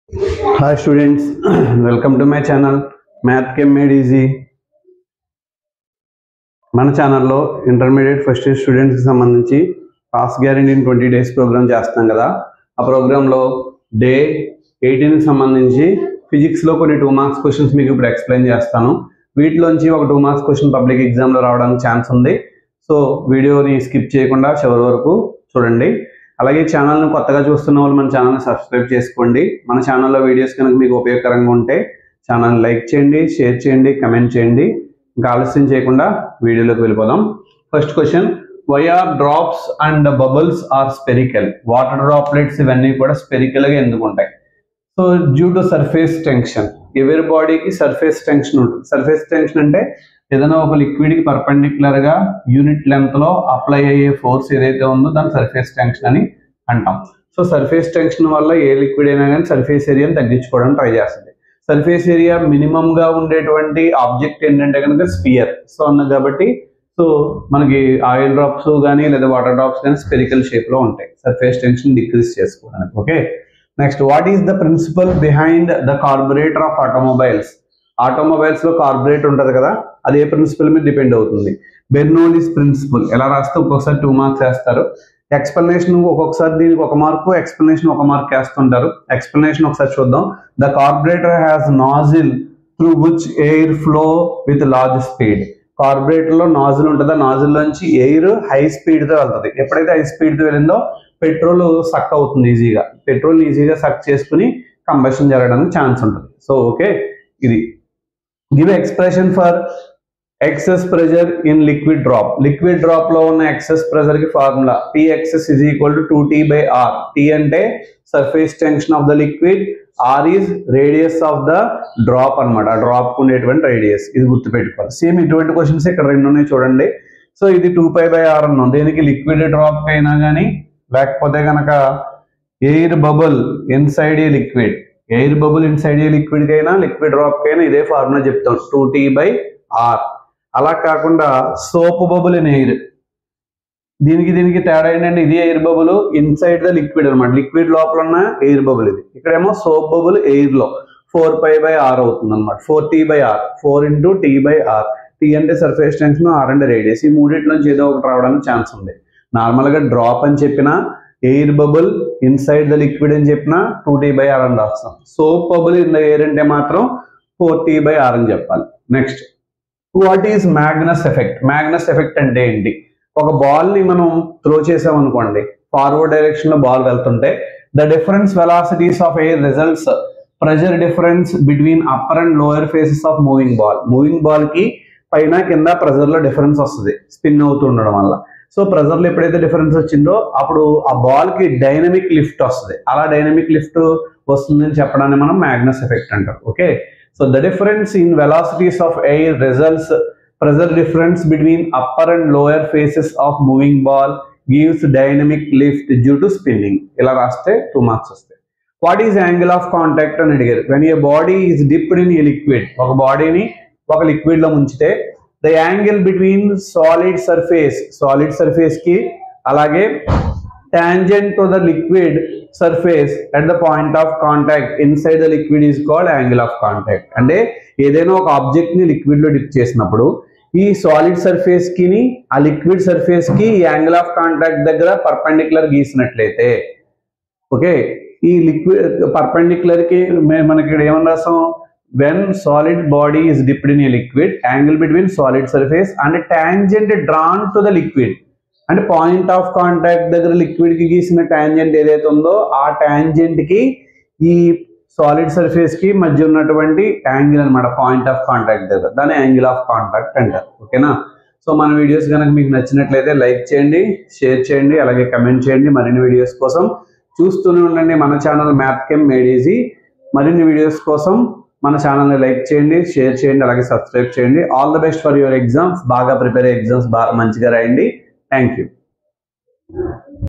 Hi students, welcome to my channel Math Chem Made Easy. మన ఛానల్లో intermediate first year స్టూడెంట్స్కి సంబంధించి pass guarantee in 20 days program చేస్తాం కదా. ఆ ప్రోగ్రాంలో డే 18కి సంబంధించి ఫిజిక్స్లో కొన్ని 2 marks క్వశ్చన్స్ మీకు ఇప్పుడు ఎక్స్ప్లెయిన్ చేస్తాను. వీటిలోంచి ఒక 2 marks క్వశ్చన్ పబ్లిక్ ఎగ్జామ్లో రావడానికి ఛాన్స్ ఉంది. సో వీడియోని స్కిప్ చేయకుండా చివరి వరకు చూడండి. అలాగే ఛానల్ని కొత్తగా చూస్తున్న వాళ్ళు మన ఛానల్ని సబ్స్క్రైబ్ చేసుకోండి. మన ఛానల్లో వీడియోస్ కనుక మీకు ఉపయోగకరంగా ఉంటే ఛానల్ లైక్ చేయండి, షేర్ చేయండి, కమెంట్ చేయండి. ఇంకా ఆలస్యం చేయకుండా వీడియోలోకి వెళ్ళిపోదాం. First question, why are drops and bubbles are spherical? Water droplets ఇవన్నీ కూడా స్పెరికల్గా ఎందుకు ఉంటాయి? So due to surface tension. ఎవరి బాడీకి సర్ఫేస్ టెన్షన్ ఉంటుంది. సర్ఫేస్ టెన్షన్ అంటే ఏదైనా ఒక లిక్విడ్కి పర్పెండిక్యులర్గా యూనిట్ లెంత్లో అప్లై అయ్యే ఫోర్స్ ఏదైతే ఉందో దాన్ని సర్ఫేస్ టెన్షన్ అని అంటాం. సో సర్ఫేస్ టెన్షన్ వల్ల ఏ లిక్విడ్ అయినా కానీ సర్ఫేస్ ఏరియాని తగ్గించుకోవడానికి ట్రై చేస్తుంది. సర్ఫేస్ ఏరియా మినిమంగా ఉండేటువంటి ఆబ్జెక్ట్ ఏంటంటే కనుక స్పియర్. సో అన్నది కాబట్టి సో మనకి ఆయిల్ డ్రాప్స్ కానీ లేదా వాటర్ డ్రాప్స్ కానీ స్పెరికల్ షేప్లో ఉంటాయి సర్ఫేస్ టెన్షన్ డిక్రీజ్ చేసుకోవడానికి. Okay, next, what is the principle behind the carburetor of automobiles? Automobiles లో కార్బొరేటర్ ఉంటుంది కదా, అది ఏ ప్రిన్సిపల్ మీద డిపెండ్ అవుతుంది? Bernoulli's principle. ఎలా రాస్తే ఒక్కొక్కసారి 2 marks వేస్తారు. ఎక్స్ప్లెనేషన్ ఒక్కొక్కసారి దీనికి 1 mark, ఎక్స్ప్లెనేషన్ 1 mark వేస్తుంటారు. ఎక్స్ప్లెనేషన్ ఒకసారి చూద్దాం. The carburettor has nozzle through which air flow with large speed. Carburettor లో నాజిల్ ఉంటుంది. ఆ నాజిల్ నుంచి ఎయిర్ హై స్పీడ్ తో వెళ్తుంది. ఎప్పుడైతే హై స్పీడ్ తో వెళ్ళిందో పెట్రోల్ సక్ అవుతుంది ఈజీగా. పెట్రోల్ ఈజీగా సక్ చేసుకుని కంబషన్ జరగడానికి ఛాన్స్ ఉంటుంది. సో ఓకే, ఇది give expression for excess pressure in liquid drop. Liquid drop లో ఉన్న ఎక్సెస్ ప్రెషర్ కి formula Pxs is equal to 2T/R. T అంటే surface tension of the liquid, R is radius of the drop అనమాట. ఆ drop కు ఉండేటువంటి radius. ఇది గుర్తుపెట్టుకోవాలి. సేమ్ ఇటువంటి క్వశ్చన్స్ ఇక్కడ 2 ఉన్నాయి చూడండి. సో ఇది 2π/R అన్నాం. దేనికి? లిక్విడ్ డ్రాప్ అయినా కానీ లేకపోతే కనుక ఎయిర్ బబుల్ ఇన్సైడ్ ఏ లిక్విడ్, ఎయిర్ బబుల్ ఇన్సైడ్ ఏ లిక్విడ్ కైనా లిక్విడ్ డ్రాప్ కైనా ఇదే ఫార్ములా చెప్తాం, 2T/R. అలా కాకుండా సోప్ బబుల్ ఇన్ ఎయిర్, దీనికి తేడా ఏంటంటే ఇది air bubble inside the liquid అనమాట. లిక్విడ్ లోపల ఉన్న ఎయిర్ బబుల్ ఇది. ఇక్కడేమో సోప్ బబుల్ ఎయిర్ లో 4π/R అవుతుంది అనమాట. 4T/R, 4 × T/R. T అంటే సర్ఫేస్ టెన్షన్, R అంటే రేడియస్. ఈ మూడింటి నుంచి ఏదో ఒకటి రావడానికి ఛాన్స్ ఉంది. నార్మల్ గా డ్రాప్ అని చెప్పినా, air bubble inside the liquid అని చెప్పినా 2T/R అని రాస్తాం. Soap bubble in the air అంటే మాత్రం 4T/R అని చెప్పాలి. Next, what is Magnus effect? Magnus effect అంటే ఏంటి? ఒక బాల్ ని మనం త్రో చేసాం అనుకోండి, ఫార్వర్డ్ డైరెక్షన్ లో బాల్ వెళ్తుంటే the difference velocities of air results pressure difference between upper and lower faces of moving ball. Moving ball కి పైన కింద ప్రెషర్ లో డిఫరెన్స్ వస్తుంది స్పిన్ అవుతూ ఉండడం వల్ల. సో ప్రెషర్ లో ఎప్పుడైతే డిఫరెన్స్ వచ్చిందో అప్పుడు ఆ బాల్ కి డైనమిక్ లిఫ్ట్ వస్తుంది. అలా డైనమిక్ లిఫ్ట్ వస్తుందని చెప్పడాన్ని మనం మ్యాగ్నస్ ఎఫెక్ట్ అంటారు. Okay, so the difference in velocities of air results pressure difference between upper and lower faces of moving ball gives dynamic lift due to spinning. ఇలా రాస్తే 2 marks వస్తాయి. What is angle of contact అని అడిగారు. when a body is dipped in a liquid, ఒక బాడీని ఒక liquid లో ముంచితే the angle between solid surface కి అలాగే tangent to the liquid surface at the point of contact inside the liquid is called angle of contact. అంటే ఏదైనా ఒక object ని లిక్విడ్ లో డిప్ చేసినప్పుడు ఈ సాలిడ్ సర్ఫేస్ కి ఆ లిక్విడ్ సర్ఫేస్ కి ఈ యాంగిల్ ఆఫ్ కాంటాక్ట్ దగ్గర పర్పెండిక్యులర్ గీసినట్లయితే, ఓకే, ఈ లిక్విడ్ పర్పెండిక్యులర్ కి మనకి ఇక్కడ ఏమన్నా రాసాం, when solid body is dipped in a liquid, angle between solid surface and tangent drawn to the liquid. అంటే పాయింట్ ఆఫ్ కాంటాక్ట్ దగ్గర లిక్విడ్ కి గీసిన టాంజెంట్ ఏదైతే ఉందో ఆ టాంజెంట్ కి ఈ సాలిడ్ సర్ఫేస్ కి మధ్య ఉన్నటువంటి యాంగిల్ అనమాట. పాయింట్ ఆఫ్ కాంటాక్ట్ దగ్గర దాన్ని యాంగిల్ ఆఫ్ కాంటాక్ట్ అంటారు. ఓకేనా? సో మన వీడియోస్ కనుక మీకు నచ్చినట్లయితే లైక్ చేయండి, షేర్ చేయండి, అలాగే కమెంట్ చేయండి. మరిన్ని వీడియోస్ కోసం చూస్తూనే ఉండండి మన ఛానల్ మ్యాథ్ కెమ్ మేడ్ ఈజీ. మరిన్ని వీడియోస్ కోసం మన ఛానల్ని లైక్ చేయండి, షేర్ చేయండి, అలాగే సబ్స్క్రైబ్ చేయండి. All the best for your exams. బాగా ప్రిపేర్ అయ్యే ఎగ్జామ్స్ బాగా మంచిగా రాయండి. Thank you.